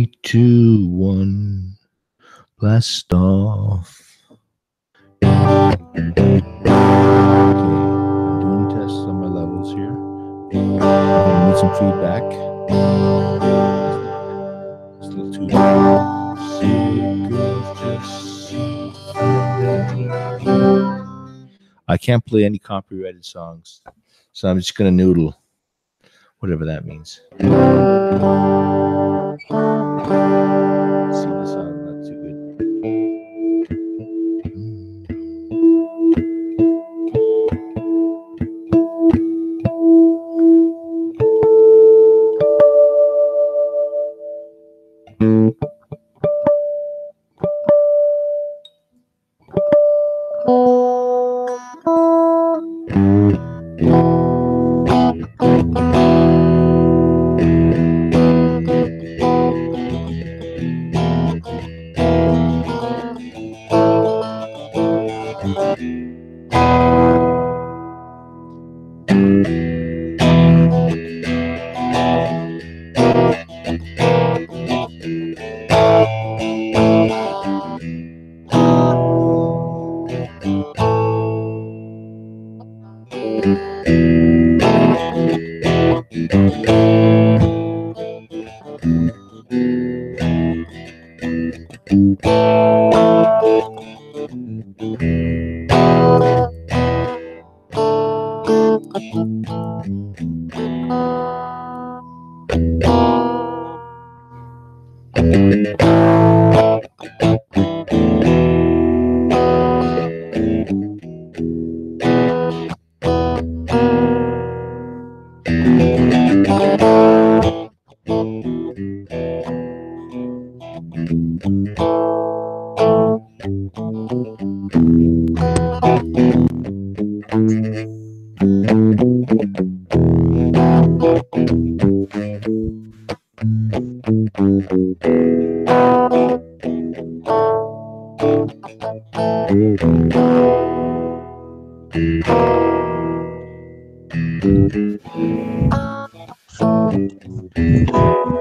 Three, two, one, blast off. Okay, I'm doing tests on my levels here. I need some feedback. It's a little too I can't play any copyrighted songs, so I'm just gonna noodle, whatever that means. See, the sound not too good.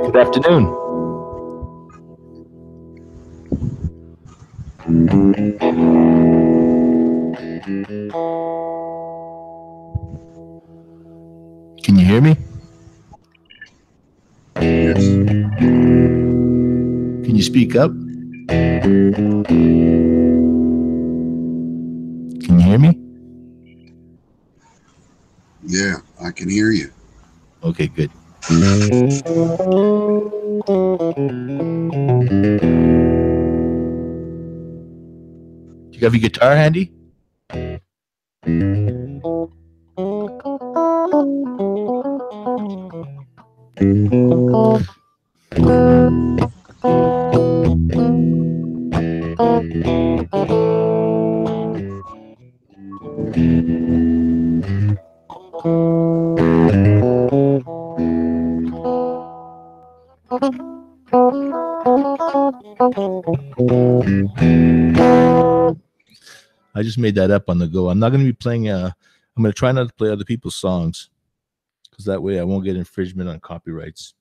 Good afternoon. Can you hear me? Yes. Can you speak up? Can you hear me? Yeah, I can hear you. Okay, good. You have your guitar handy? I just made that up on the go. I'm not going to be playing. I'm going to try not to play other people's songs, because that way I won't get infringement on copyrights.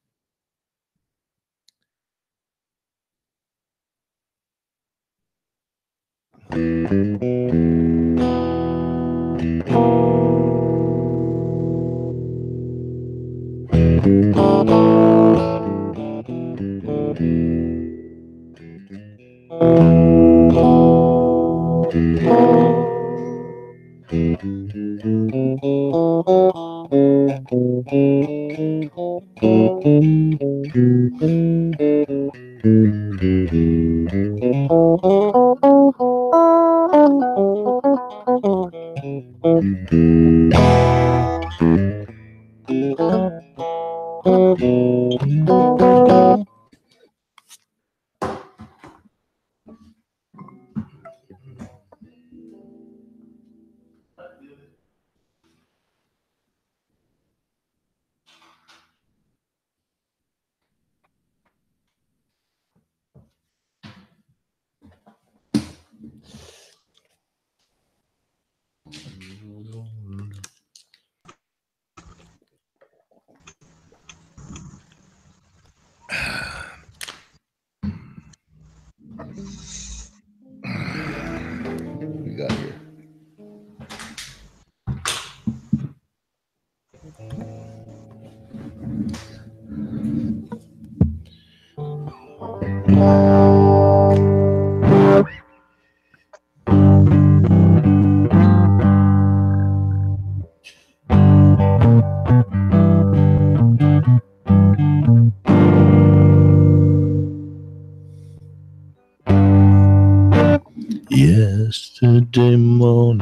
Yesterday morning,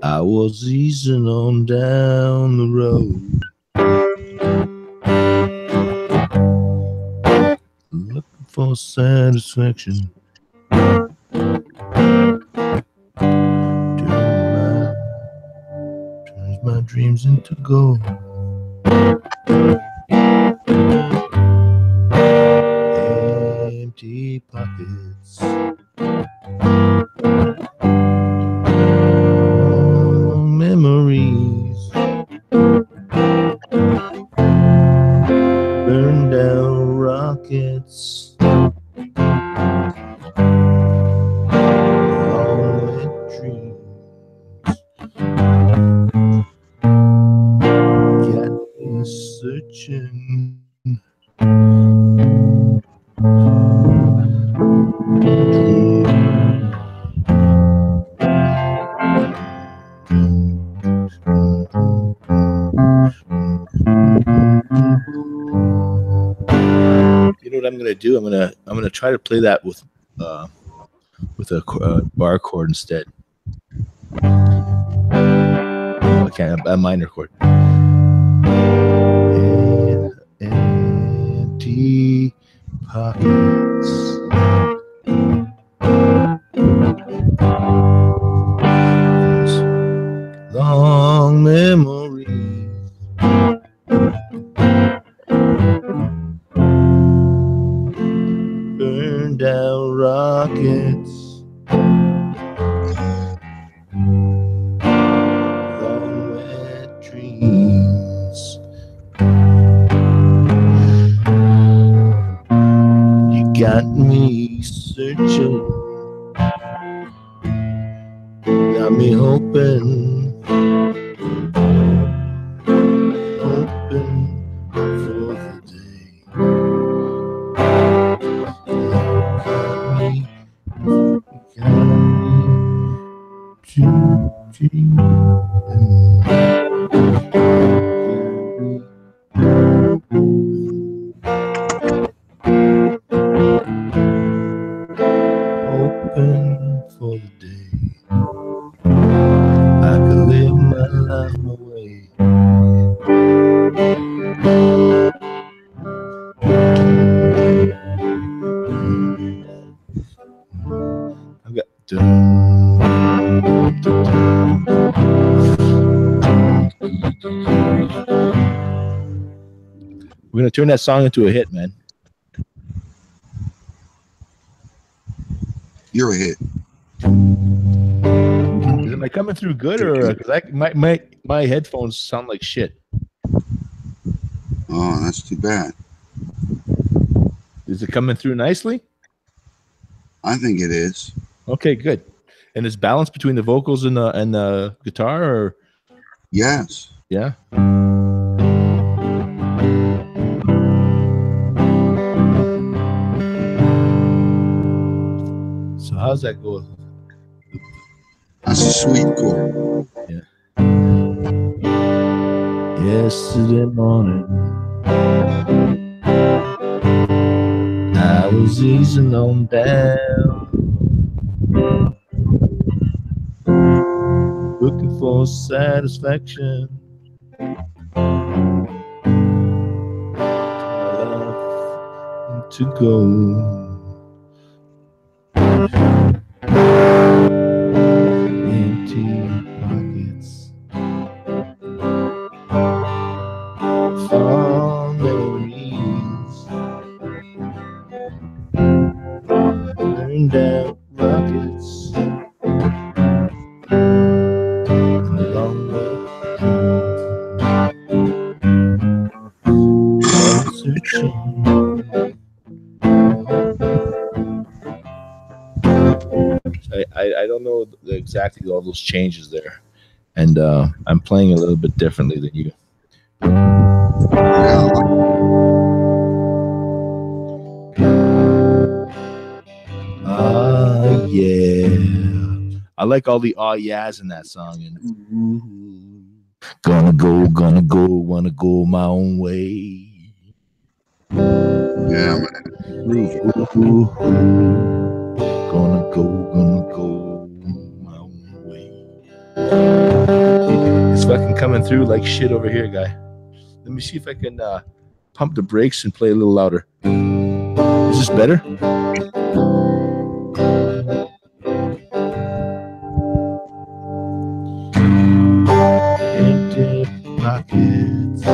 I was easing on down the road, looking for satisfaction. Turns my dreams into gold. Empty pockets, memories, burned down rockets, long wet dreams, got me searching. You know what I'm gonna do? I'm gonna try to play that with a bar chord instead. Okay, a minor chord. Empty pockets. Long memories. Burned out rockets. Long wet dreams. You got me searching. Got me hoping for the day. Got hoping for the day I could live my life my way. I've got we're gonna turn that song into a hit, man. You're a hit. Am I coming through good, or because my headphones sound like shit? Oh, that's too bad. Is it coming through nicely? I think it is. Okay, good. And is balance between the vocals and the guitar, or Yes. yeah? So how's that go? That's a sweet chord. Yeah. Yesterday morning, I was easing on down, looking for satisfaction. To go. Empty pockets. Fond memories. Burned out rockets. And a long way searching. I don't know exactly all those changes there, and I'm playing a little bit differently than you. Yeah, Yeah. I like all the yeahs in that song. And gonna go, wanna go my own way. yeah, man. Groovy. Ooh, gonna go my own way. It's fucking coming through like shit over here, guy. Let me see if I can pump the brakes and play a little louder. Is this better? Empty pockets,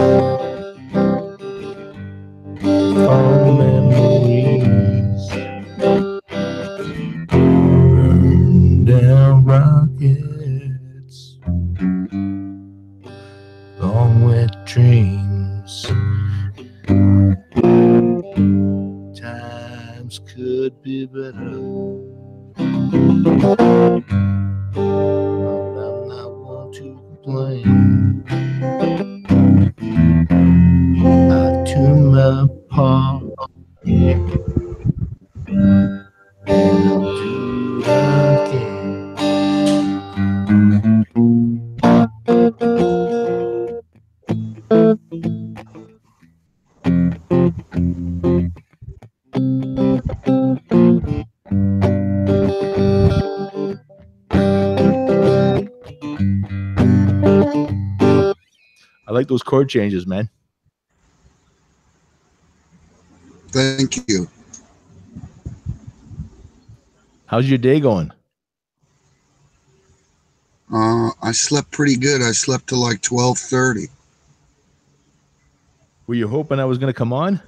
fond memories, burn down rockets, long wet dreams. Times could be better, but I'm not one to complain. I tune my part and I'll do what I can. I like those chord changes, man. Thank you. How's your day going? I slept pretty good. I slept till like 12:30. Were you hoping I was going to come on?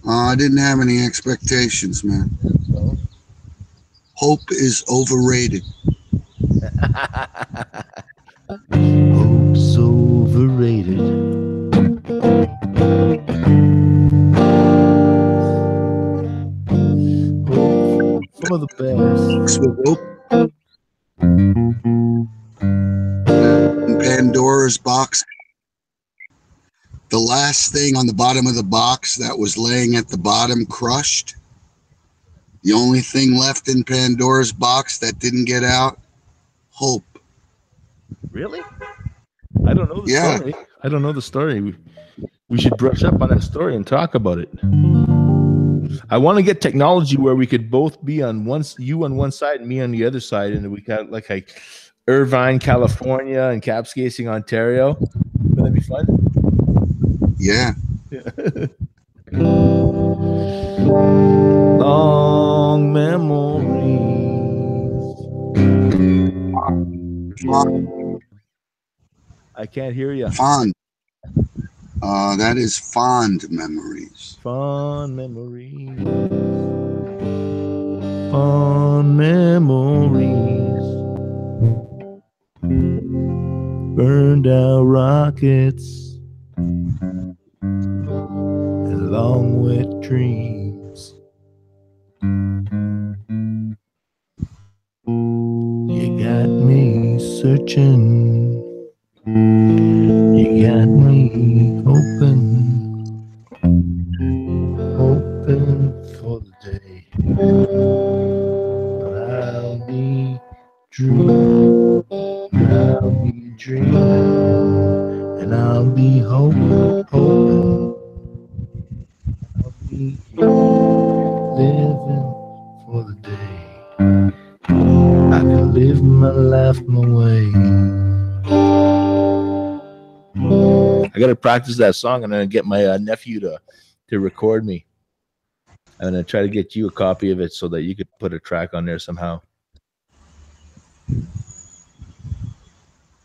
I didn't have any expectations, man. No. Hope is overrated. Hope's overrated. Some of the best. With hope in Pandora's box. The last thing on the bottom of the box that was laying at the bottom crushed. The only thing left in Pandora's box that didn't get out, hope. Really? I don't know the Yeah. story. I don't know the story. We should brush up on that story and talk about it. I want to get technology where we could both be on you on one side and me on the other side, and we got like Irvine, California, and Capscasing, Ontario. Would that be fun? Yeah. Long memories. I can't hear you. Fond. That is fond memories. Fond memories. Fond memories. Burned out rockets and long wet dreams. You got me searching. You got me hoping for the day. But I'll be dreaming, and I'll be hoping. I'll be living for the day. I can live my life my way. I got to practice that song, and then get my nephew to record me. I'm going to try to get you a copy of it so that you could put a track on there somehow.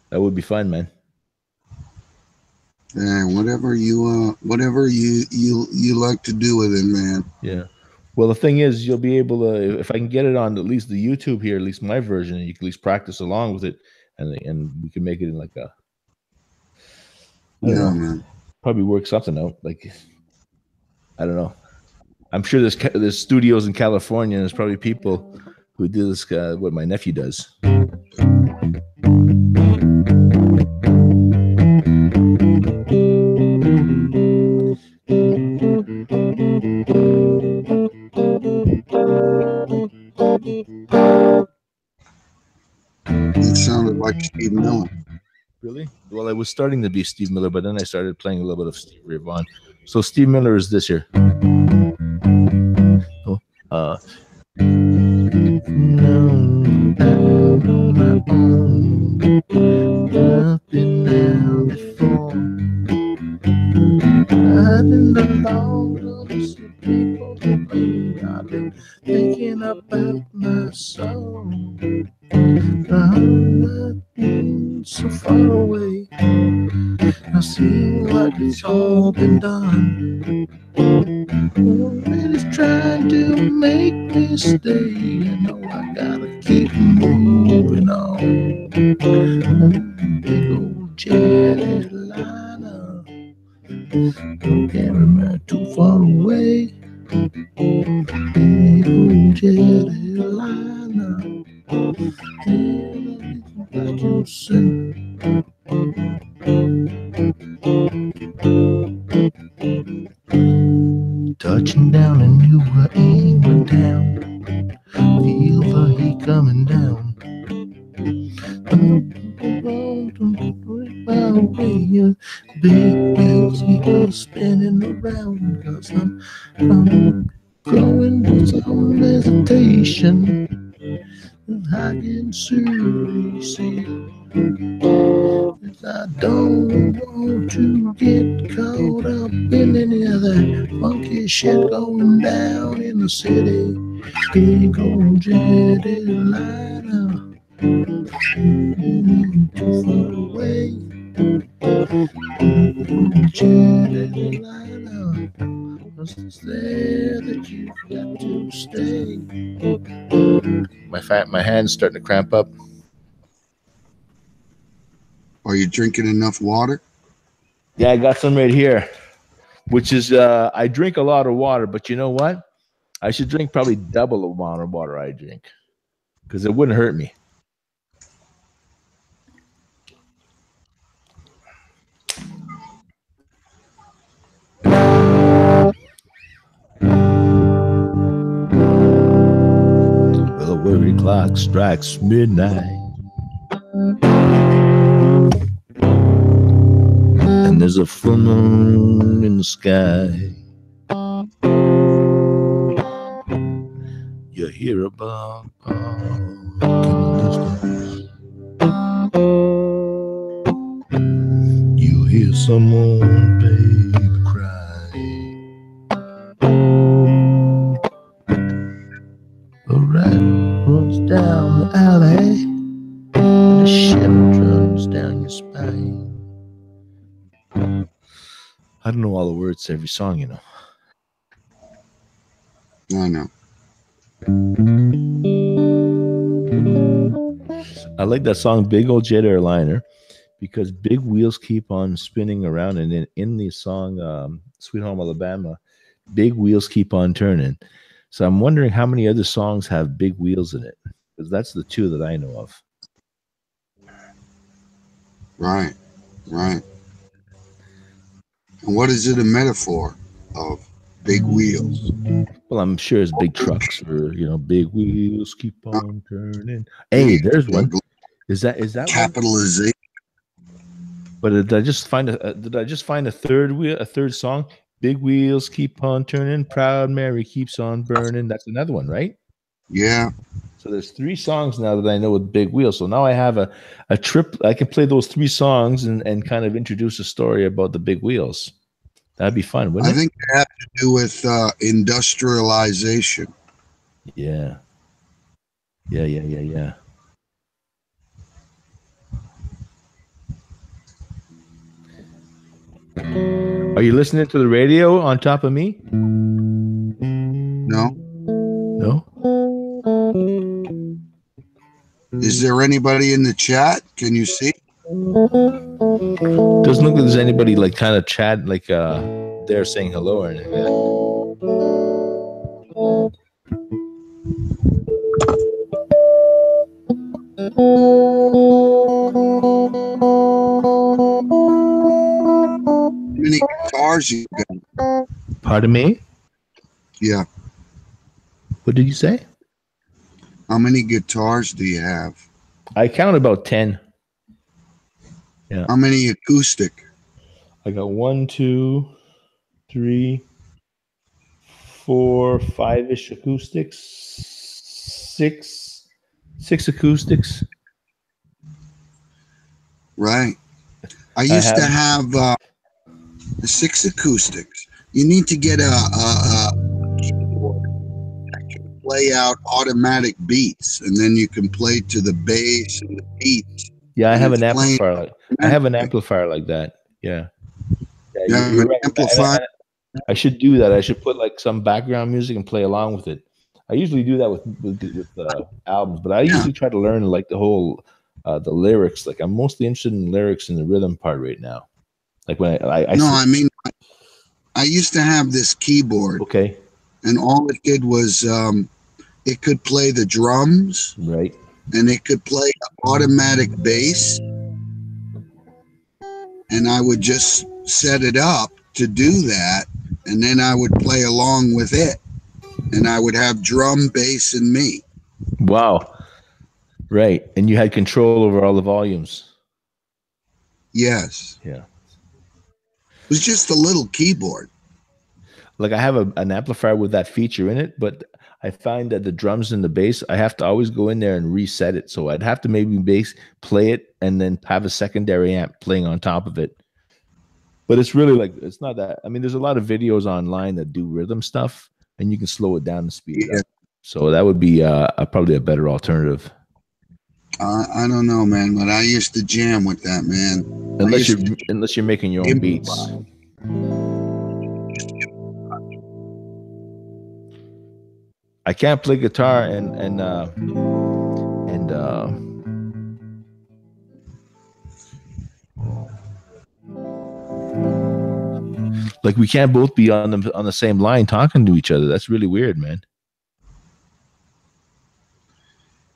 That would be fun, man. Yeah, whatever you like to do with it, man. Yeah. Well, the thing is, you'll be able to, if I can get it on at least the YouTube here, at least my version, and you can at least practice along with it, and we can make it in like a, I don't know, man. Probably work something out. Like, I don't know. I'm sure there's studios in California, and there's probably people who do this, what my nephew does. sounded like Steve Miller. Really? Well, I was starting to be Steve Miller, but then I started playing a little bit of Steve Ray Vaughan. So Steve Miller is this here. Oh, nothing now before. I've been alone, people. I've been thinking about my soul. I'm not so far away. I seem like it's all been done. And it's trying to make me stay. You know I gotta keep moving on. Big old jet headliner. Don't carry me too far away. Big old jet headliner. Like you say. Touching down in New England town. Feel the heat coming down. My way, big wheels keep spinning around. Cause I'm going with some hesitation. I can surely see. I don't want to get caught up in any of that funky shit going down in the city. Big old jetted liner, too far away. Big old jetted liner, it's there that you've got to stay. My hand's starting to cramp up. Are you drinking enough water? Yeah, I got some right here, which is I drink a lot of water, but you know what? I should drink probably double the amount of water I drink because it wouldn't hurt me. The worry clock strikes midnight. And there's a full moon in the sky. You hear a bark in the distance. You hear someone, baby, cry. A rat runs down the alley, and a shiver runs down your spine. I don't know all the words to every song, you know. I know. I like that song Big Old Jet Airliner because big wheels keep on spinning around, and in the song Sweet Home Alabama, big wheels keep on turning. So I'm wondering how many other songs have big wheels in it, because that's the two that I know of. Right. And what is it a metaphor of? Big wheels. Well, I'm sure it's big trucks or, you know, big wheels keep on turning. Hey, there's one. Is that capitalization? But did I just find a third song? Big wheels keep on turning, Proud Mary keeps on burning. That's another one, right? Yeah. So there's 3 songs now that I know with big wheels. So now I have a trip. I can play those 3 songs and kind of introduce a story about the big wheels. That'd be fun, wouldn't it? I think it has to do with industrialization. Yeah. Are you listening to the radio on top of me? No. Is there anybody in the chat? Can you see? Doesn't look like there's anybody like kind of chat like they're saying hello or anything like How many guitars you got? Pardon me? Yeah. What did you say? How many guitars do you have? I count about 10. Yeah. How many acoustic? I got 1, 2, 3, 4, 5-ish acoustics, six acoustics. Right. I I used to have have 6 acoustics. You need to get a keyboard that can play out automatic beats, and then you can play to the bass and the beats, yeah, I and have it's an playing amplifier like automatically. that. Yeah. Yeah, You have you're an right. amplifier. I should do that. I should put like some background music and play along with it. I usually do that with albums, but I Yeah. usually try to learn like the whole the lyrics. Like I'm mostly interested in lyrics and the rhythm part right now. Like when I No, see, I mean, I used to have this keyboard, okay, and all it did was it could play the drums, right, and it could play automatic bass, and I would just set it up to do that, and then I would play along with it, and I would have drum, bass, and me. wow, right, and you had control over all the volumes. Yes, Yeah, it was just a little keyboard. like I have an amplifier with that feature in it, but I find that the drums and the bass, I have to always go in there and reset it. So I'd have to maybe bass play it and then have a secondary amp playing on top of it. But it's really like it's not that. I mean, there's a lot of videos online that do rhythm stuff, and you can slow it down and speed it Yeah, up. So that would be probably a better alternative. I don't know, man, but I used to jam with that, man. I Unless used you're to unless you're making your own beats. improvise. I can't play guitar and like we can't both be on the same line talking to each other. That's really weird, man.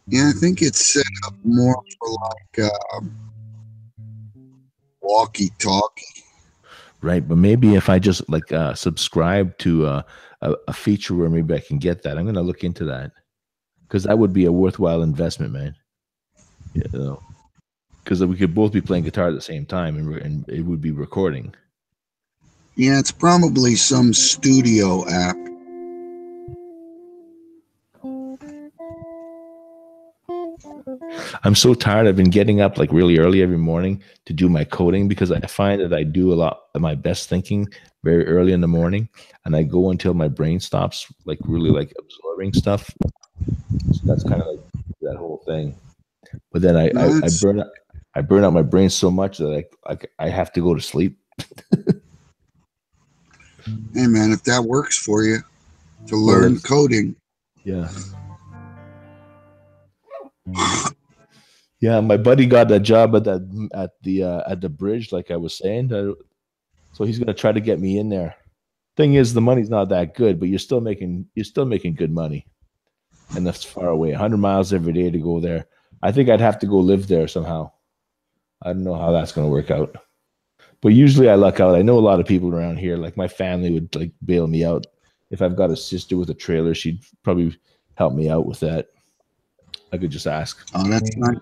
Yeah, I think it's set up more for like walkie-talkie. Right, but maybe if I just like subscribe to a feature where maybe I can get that, I'm gonna look into that because that would be a worthwhile investment, man. You know, because we could both be playing guitar at the same time and it would be recording. Yeah, it's probably some studio app. I'm so tired. I've been getting up like really early every morning to do my coding because I find that I do a lot of my best thinking very early in the morning, and I go until my brain stops like really like absorbing stuff. So that's kind of like that whole thing. But then No, I burn out my brain so much that I have to go to sleep. hey man, if that works for you to Well, learn coding, yeah. Yeah, my buddy got a job at the bridge, like I was saying. So he's gonna try to get me in there. Thing is, the money's not that good, but you're still making good money, and that's far away. 100 miles every day to go there. I think I'd have to go live there somehow. I don't know how that's gonna work out. But usually I luck out. I know a lot of people around here. Like my family would like bail me out. If I've got a sister with a trailer, she'd probably help me out with that. I could just ask oh, that's nice.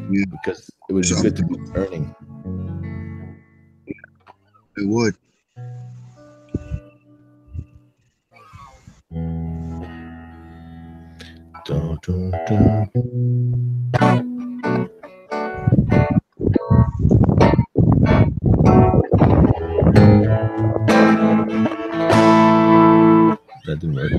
Yeah, because it would be so good to be earning. it would. Dun, dun, dun. That didn't work.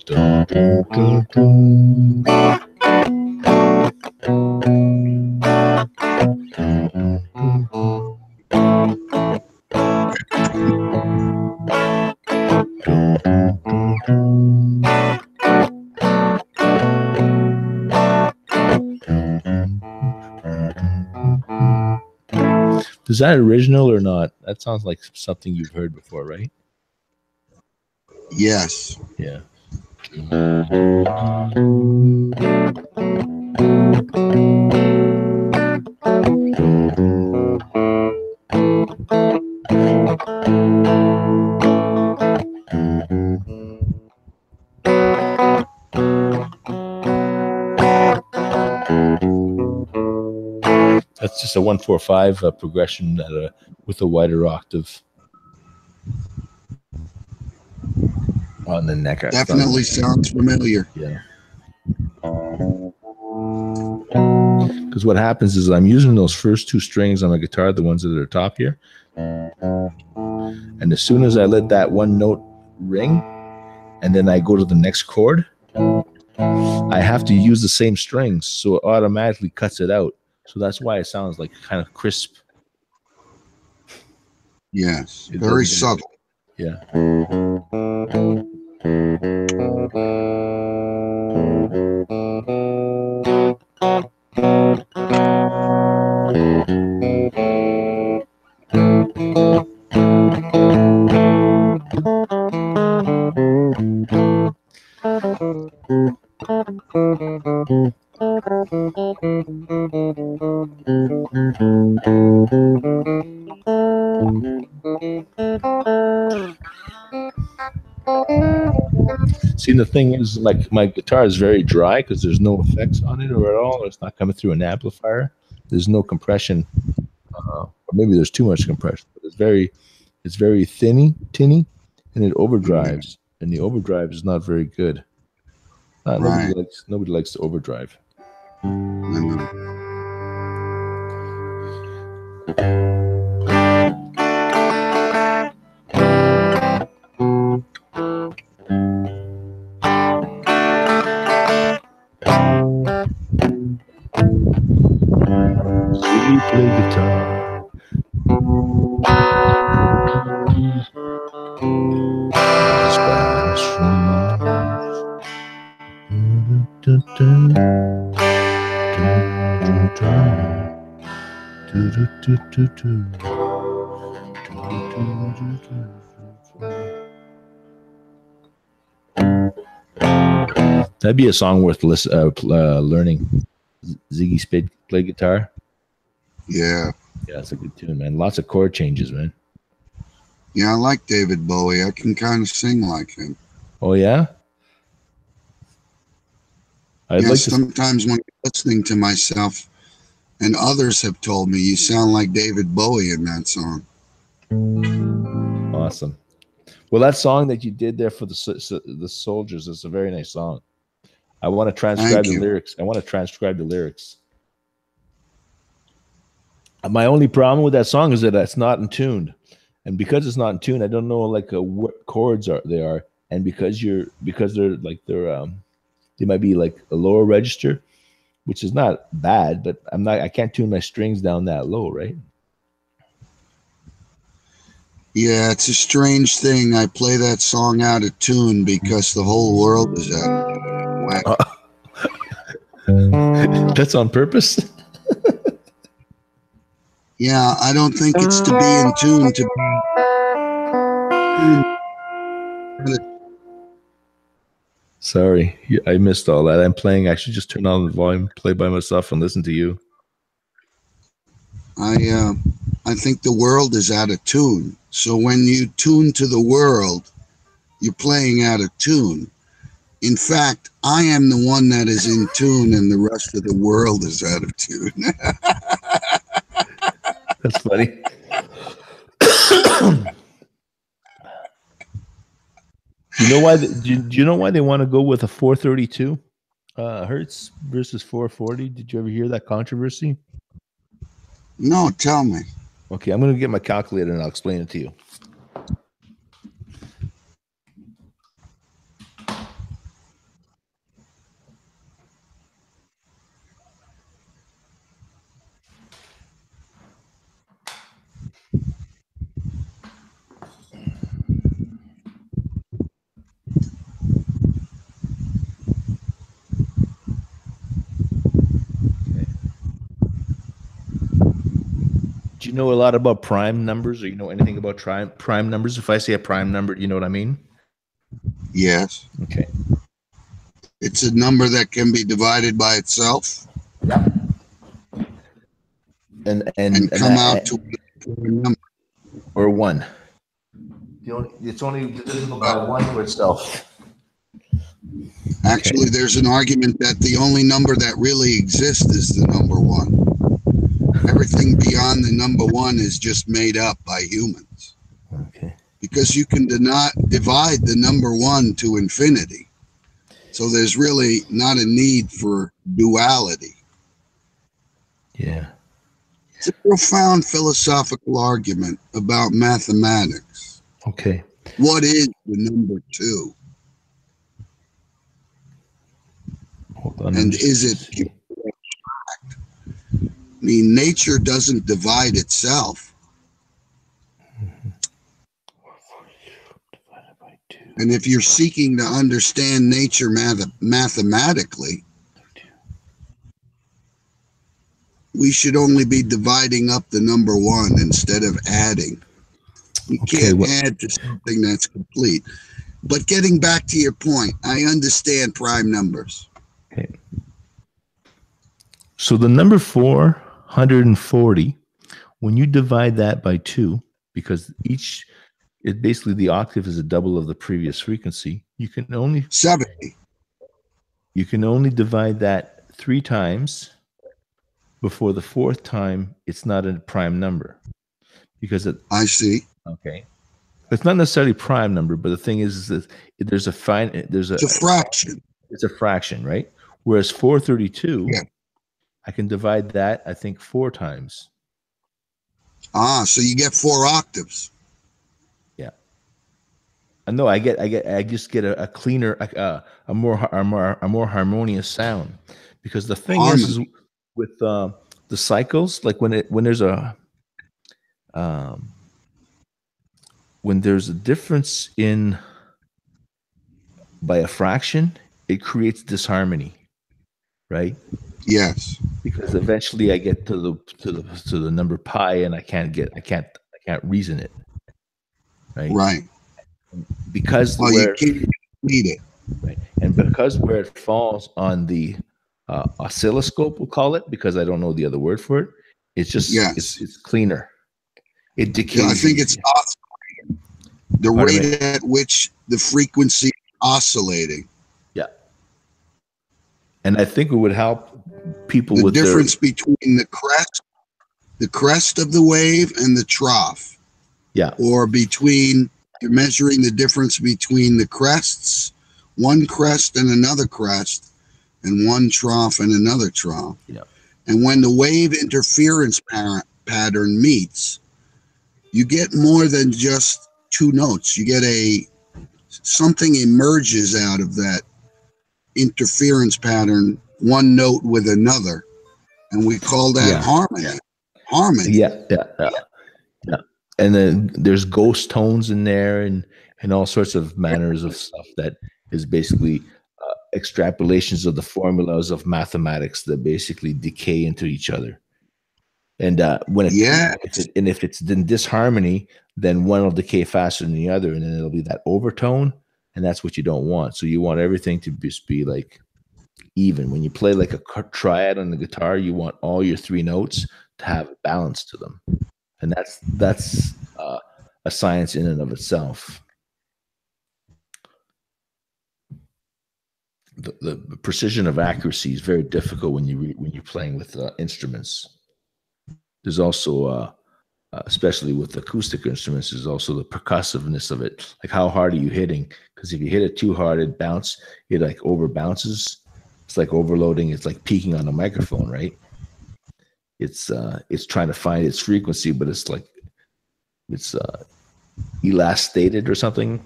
Dun, dun, dun, Does that original or not? That sounds like something you've heard before, right? Yes. Yeah. That's just a 1-4-5 progression with a wider octave on the neck. Definitely sounds familiar. Yeah. Because what happens is I'm using those first two strings on my guitar, the ones that are top here. And as soon as I let that one note ring, and then I go to the next chord, I have to use the same strings, so it automatically cuts it out. So that's why it sounds like kind of crisp. Yes, very subtle. Yeah. See, the thing is, like, my guitar is very dry because there's no effects on it or at all. It's not coming through an amplifier. There's no compression, or maybe there's too much compression. But it's very tinny, and it overdrives, and the overdrive is not very good. Right. Nobody likes to overdrive. Ziggy play guitar. Spanish from Mars. That'd be a song worth learning. Ziggy play guitar. Yeah. Yeah, it's a good tune, man. Lots of chord changes, man. Yeah, I like David Bowie. I can kind of sing like him. Oh, yeah? Sometimes when I'm listening to myself, and others have told me, you sound like David Bowie in that song. Awesome. Well, that song that you did there for the soldiers is a very nice song. I want to transcribe the lyrics. My only problem with that song is that it's not in tune, and because it's not in tune, I don't know like what chords they are, and because they're they might be like a lower register, which is not bad, but I can't tune my strings down that low, right? Yeah, it's a strange thing. I play that song out of tune because the whole world is out of whack. That's on purpose. Yeah, I don't think it's to be in tune. Sorry, I missed all that. I'm playing. I should just turn on the volume, play by myself, and listen to you. I think the world is out of tune. So when you tune to the world, you're playing out of tune. In fact, I am the one that is in tune, and the rest of the world is out of tune. That's funny. Do you know why? Do you know why they want to go with a 432 hertz versus 440? Did you ever hear that controversy? No, tell me. Okay, I'm going to get my calculator and I'll explain it to you. you know a lot about prime numbers, or you know anything about prime numbers? If I say a prime number, do you know what I mean? Yes. Okay. It's a number that can be divided by itself. Yeah. And come out to a number. Or one. It's only divisible by one to itself. Actually, there's an argument that the only number that really exists is the number one. Everything beyond the number one is just made up by humans. Okay. Because you can not divide the number one to infinity. So there's really not a need for duality. Yeah. It's a profound philosophical argument about mathematics. Okay. What is the number two? Hold on. And is it abstract? I mean, nature doesn't divide itself. And if you're seeking to understand nature mathematically, we should only be dividing up the number one instead of adding. You can't add to something that's complete. But getting back to your point, I understand prime numbers. Okay. So the number 440, when you divide that by 2, because basically the octave is a double of the previous frequency, you can only 70. You can only divide that 3 times. Before the 4th time, it's not a prime number, because I see. Okay, it's not necessarily prime number, but the thing is that it's a fraction. It's a fraction, right? Whereas 432, yeah. I can divide that, I think, 4 times. So you get 4 octaves. Yeah. No, I just get a cleaner, a more harmonious sound, because the thing is with the cycles, like when there's a difference in by a fraction, it creates disharmony, right? Yes. Because eventually I get to the number pi, and I can't reason it, right? Right. Because you can't read it, right, and because where it falls on the oscilloscope, we'll call it, because I don't know the other word for it. It's just it's cleaner. It decays. Yeah, I think it's oscillating. The rate at which the frequency is oscillating. Yeah, and I think it would help people the with difference between the crest of the wave and the trough. Yeah, or between you're measuring the difference between the crests, one crest and another crest, and one trough and another trough. Yeah. And when the wave interference pattern meets, you get more than just 2 notes. You get something emerges out of that interference pattern, one note with another, and we call that harmony. Harmony. Yeah. And then there's ghost tones in there, and all sorts of manners of stuff that is basically extrapolations of the formulas of mathematics that basically decay into each other. And if it's in disharmony, then one will decay faster than the other, and then it'll be that overtone, and that's what you don't want. So you want everything to just be like even. When you play like a triad on the guitar, you want all your 3 notes to have a balance to them. And that's a science in and of itself. The precision of accuracy is very difficult when you're playing with instruments. There's also, especially with acoustic instruments, there's also the percussiveness of it. Like, how hard are you hitting? Because if you hit it too hard, it like over bounces. It's like overloading. It's like peaking on a microphone, right? It's trying to find its frequency, but it's elastated or something.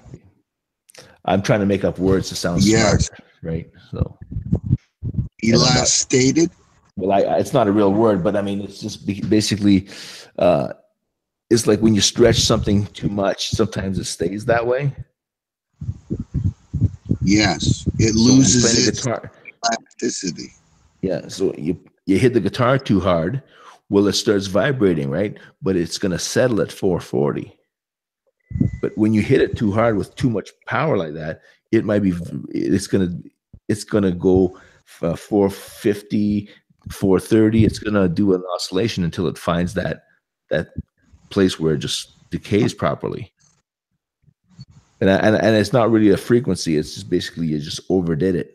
I'm trying to make up words to sound smart, right? So elastated. Well, it's not a real word, but I mean, it's just basically, it's like when you stretch something too much, sometimes it stays that way. Yes, it loses its elasticity. Yeah, so you hit the guitar too hard, Well, it starts vibrating, right? But it's going to settle at 440. But when you hit it too hard with too much power like that, it might be it's gonna go 450, 430. It's gonna do an oscillation until it finds that place where it just decays properly. And it's not really a frequency. It's just basically you just overdid it.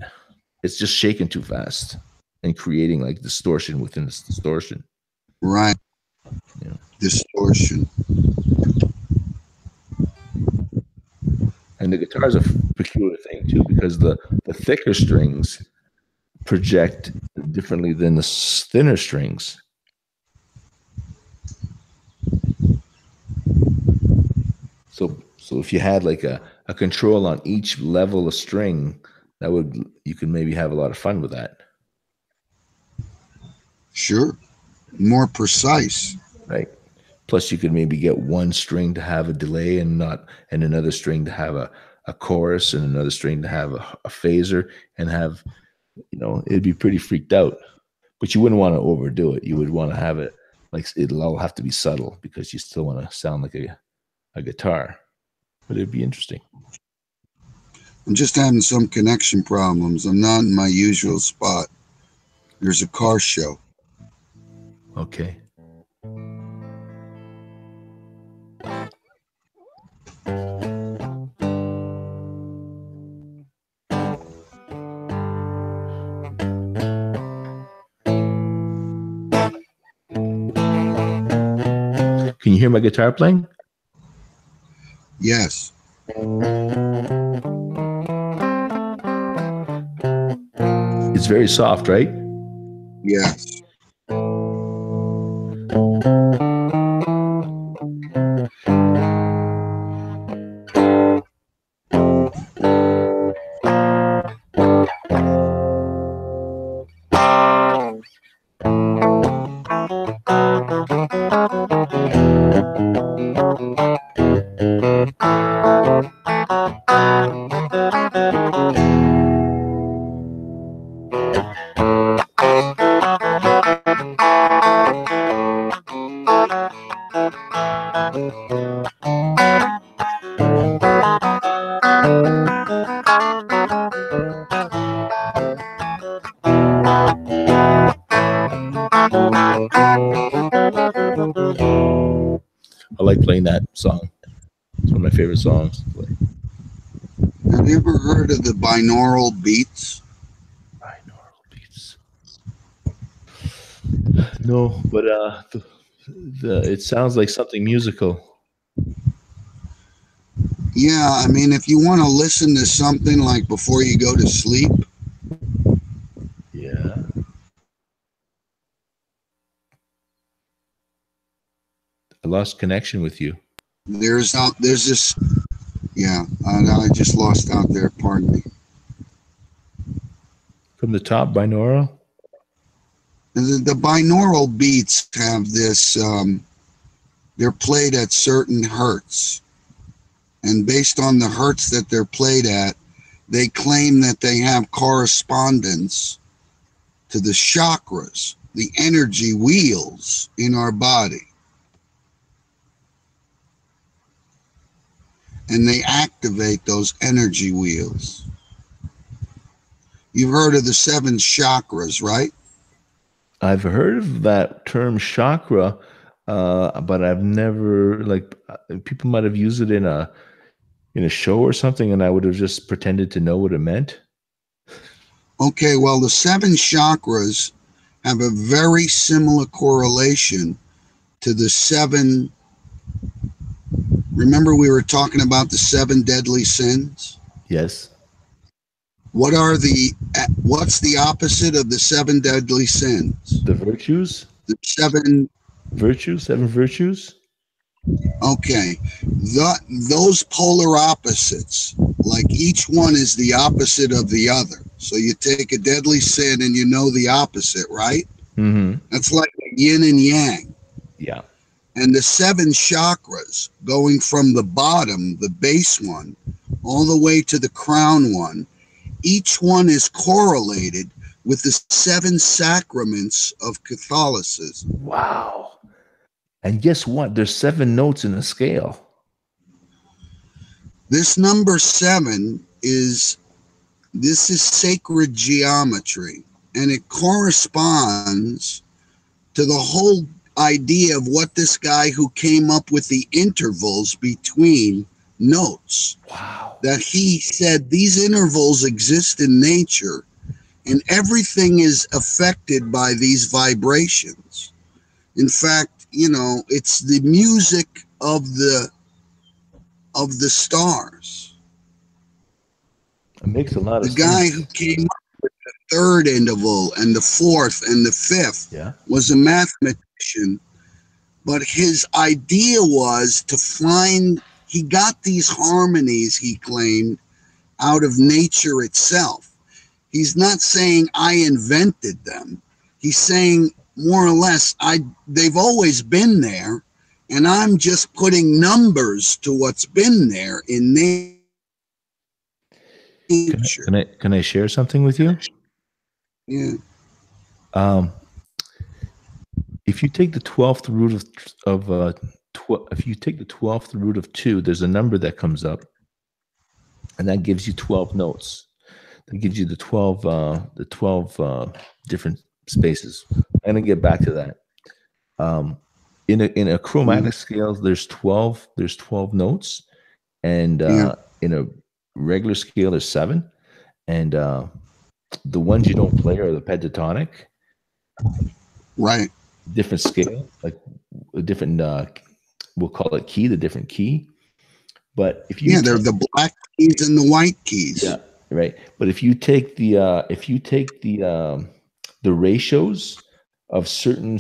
It's just shaking too fast and creating like distortion within this distortion. Right. Yeah. Distortion. And the guitar is a peculiar thing too, because the thicker strings project differently than the thinner strings. So if you had like a control on each level of string, you could maybe have a lot of fun with that. Sure. More precise. Right. Plus you could maybe get one string to have a delay and another string to have a chorus and another string to have a phaser and have, it'd be pretty freaked out. But you wouldn't want to overdo it. You would want to have it like it'll all have to be subtle because you still want to sound like a guitar. But it'd be interesting. I'm just having some connection problems. I'm not in my usual spot. There's a car show. Okay. Can you hear my guitar playing? Yes. It's very soft, right? Yes. I like playing that song. It's one of my favorite songs to play. Have you ever heard of the binaural beats? Binaural beats. No, but it sounds like something musical. Yeah, I mean, if you want to listen to something like before you go to sleep. Yeah. I lost connection with you. There's this. Yeah, I just lost out there. Pardon me. From the top, binaural? The binaural beats have this. They're played at certain hertz. And based on the hertz that they're played at, they claim that they have correspondence to the chakras, the energy wheels in our body. And they activate those energy wheels. You've heard of the 7 chakras, right? I've heard of that term chakra, but I've never, people might have used it in a show or something, and I would have just pretended to know what it meant. Okay, well, the 7 chakras have a very similar correlation to the 7. Remember we were talking about the 7 deadly sins? Yes. What's the opposite of the 7 deadly sins? The virtues? The 7 virtues, 7 virtues? Okay. Those polar opposites, like each one is the opposite of the other. So you take a deadly sin and you know the opposite, right? Mm-hmm. That's like yin and yang. Yeah. And the 7 chakras going from the bottom, the base one, all the way to the crown one, each one is correlated with the 7 sacraments of Catholicism. Wow. And guess what? There's 7 notes in a scale. This number 7 is sacred geometry, and it corresponds to the whole idea of what this guy who came up with the intervals between notes. Wow. That he said these intervals exist in nature, and everything is affected by these vibrations. In fact, it's the music of the stars. It makes a lot The of guy sense. who came up with the third interval and the fourth and the fifth was a mathematician, but his idea was to find, he got these harmonies, he claimed, out of nature itself. He's not saying I invented them. He's saying more or less they've always been there, and I'm just putting numbers to what's been there in nature. Can I share something with you? Yeah. If you take the 12th root if you take the 12th root of 2, there's a number that comes up, and that gives you 12 notes. That gives you the 12 different spaces. I'm gonna get back to that. In a chromatic scale, there's 12 notes, and in a regular scale, there's 7, and the ones you don't play are the pentatonic. Right. Different scale, like a different we'll call it key, the different key. But if you they're the black keys and the white keys. Yeah, right. But if you take the ratios of certain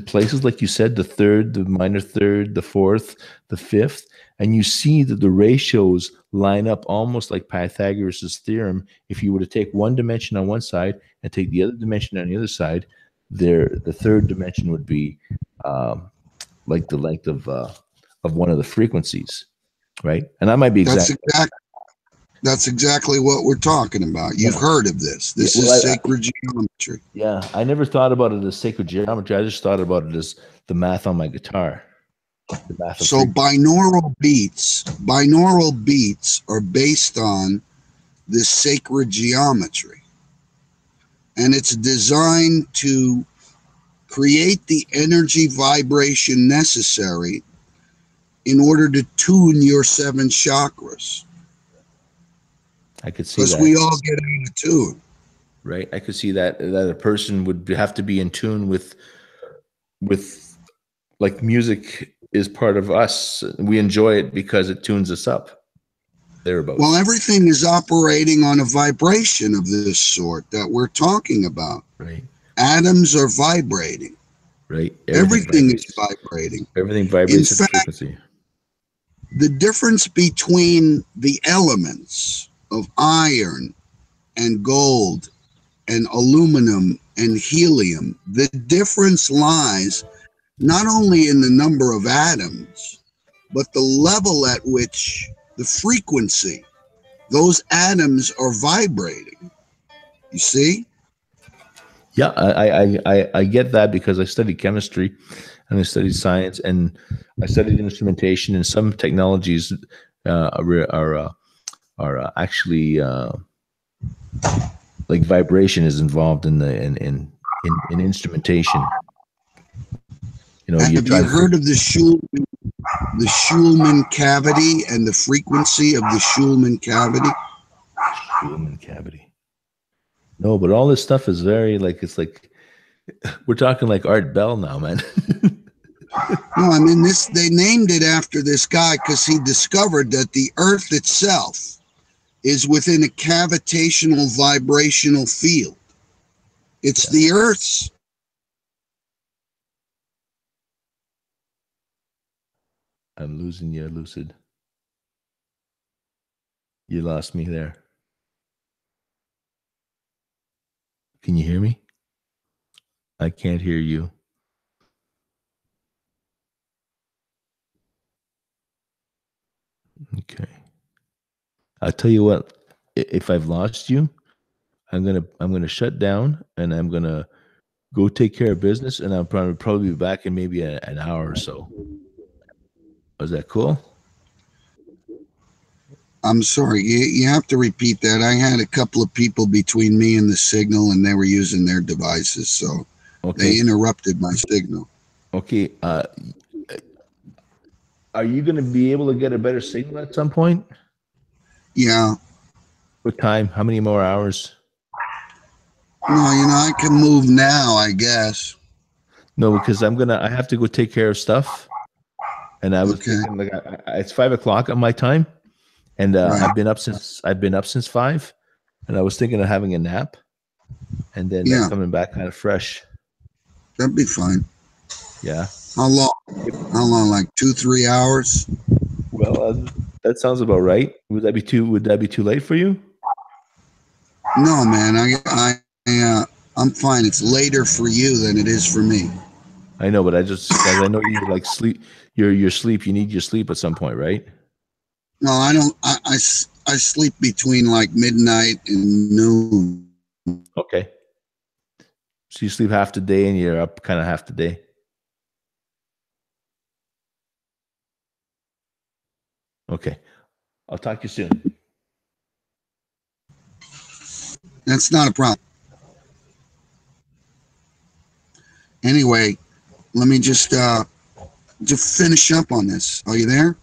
places, like you said, the third, the minor third, the fourth, the fifth, and you see that the ratios line up almost like Pythagoras' theorem. If you were to take one dimension on one side and take the other dimension on the other side, the third dimension would be like the length of one of the frequencies, right? And I might be exact. That's exactly what we're talking about. You've heard of this. This is sacred geometry. Yeah, I never thought about it as sacred geometry. I just thought about it as the math on my guitar. So binaural beats are based on this sacred geometry. And it's designed to create the energy vibration necessary in order to tune your 7 chakras. I could see that. Because we all get out of tune. Right. I could see that a person would have to be in tune with like music is part of us. We enjoy it because it tunes us up. Thereabouts. Well, everything is operating on a vibration of this sort that we're talking about. Right. Atoms are vibrating. Right. Everything is vibrating. Everything vibrates at frequency. The difference between the elements of iron and gold and aluminum and helium, the difference lies not only in the number of atoms, but the level at which the frequency those atoms are vibrating. You see? Yeah, I get that because I studied chemistry and I studied science and I studied instrumentation, and some technologies are actually like vibration is involved in in instrumentation. Have you heard of the Schulman cavity and the frequency of the Schulman cavity? Schulman cavity. No, but all this stuff is very it's like we're talking like Art Bell now, man. No, I mean they named it after this guy because he discovered that the Earth itself is within a cavitational vibrational field. It's the Earth's. I'm losing you, Lucid. You lost me there. Can you hear me? I can't hear you. Okay. I'll tell you what, if I've lost you, I'm gonna shut down, and I'm gonna go take care of business, and I'll probably be back in maybe an hour or so. Is that cool? I'm sorry, you have to repeat that. I had a couple of people between me and the signal, and they were using their devices, so they Okay. interrupted my signal. Okay. Are you gonna be able to get a better signal at some point? Yeah, What time? How many more hours? no, I can move now, I guess. No, because I have to go take care of stuff. And I was Okay, thinking, like, it's 5 o'clock on my time, and right. I've been up since 5, and I was thinking of having a nap, and then Yeah, coming back kind of fresh. that'd be fine. Yeah. How long? Yep. How long? Like 2, 3 hours? Well, that sounds about right. Would that be too late for you? No, man. I'm fine. It's later for you than it is for me. I know, but I just because I know you like sleep. Your sleep. You need your sleep at some point, right? No, I don't. I sleep between like midnight and noon. Okay. So you sleep half the day, and you're up kind of half the day. Okay. I'll talk to you soon. That's not a problem. Anyway, let me just finish up on this. Are you there?